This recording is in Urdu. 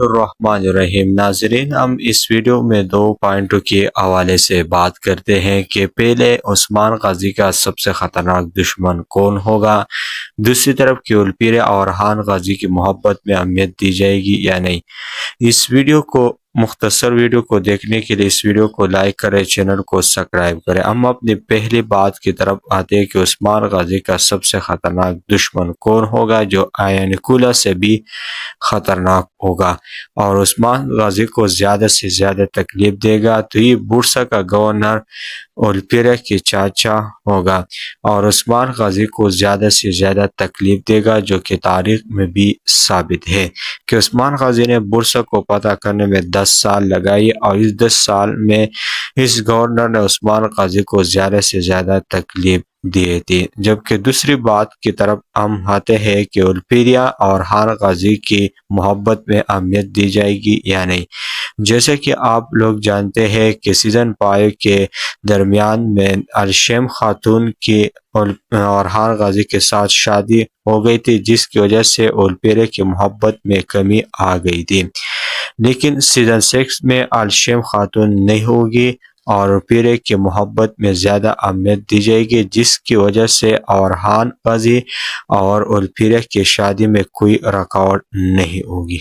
الرحمن الرحیم۔ ناظرین، ہم اس ویڈیو میں دو پوائنٹوں کے حوالے سے بات کرتے ہیں کہ پہلے عثمان غازی کا سب سے خطرناک دشمن کون ہوگا، دوسری طرف کہ اولپیرے اور خان غازی کی محبت میں اہمیت دی جائے گی یا نہیں۔ اس ویڈیو کو مختصر ویڈیو کو دیکھنے کے لیے اس ویڈیو کو لائک کریں، چینل کو سبسکرائب کریں۔ ہم اپنی پہلی بات کی طرف آتے ہیں کہ عثمان غازی کا سب سے خطرناک دشمن کون ہوگا جو ایانکولا سے بھی خطرناک ہوگا اور عثمان غازی کو زیادہ سے زیادہ تکلیف دے گا، تو یہ بورسا کا گورنر اولپیرے کے چاچا ہوگا اور عثمان غازی کو زیادہ سے زیادہ تکلیف دے گا، جو کہ تاریخ میں بھی ثابت ہے کہ عثمان غازی نے بورسا کو فتح کرنے میں 10 سال لگائی اور اس 10 سال میں اس گورنر نے عثمان غازی کو زیادہ سے زیادہ تکلیف دیے تھے۔ جبکہ دوسری بات کی طرف ہم آتے ہیں کہ اولپیرے اور خان غازی کی محبت میں اہمیت دی جائے گی یا نہیں۔ جیسے کہ آپ لوگ جانتے ہیں کہ سیزن 5 کے درمیان میں الشیم خاتون کی اور خان غازی کے ساتھ شادی ہو گئی تھی، جس کی وجہ سے اولپیرے کی محبت میں کمی آ گئی تھی، لیکن سیزن 6 میں الشیم خاتون نہیں ہوگی اور اولپیرے کی محبت میں زیادہ اہمیت دی جائے گی، جس کی وجہ سے اور خان غازی اور اولپیرے کی شادی میں کوئی رکاوٹ نہیں ہوگی۔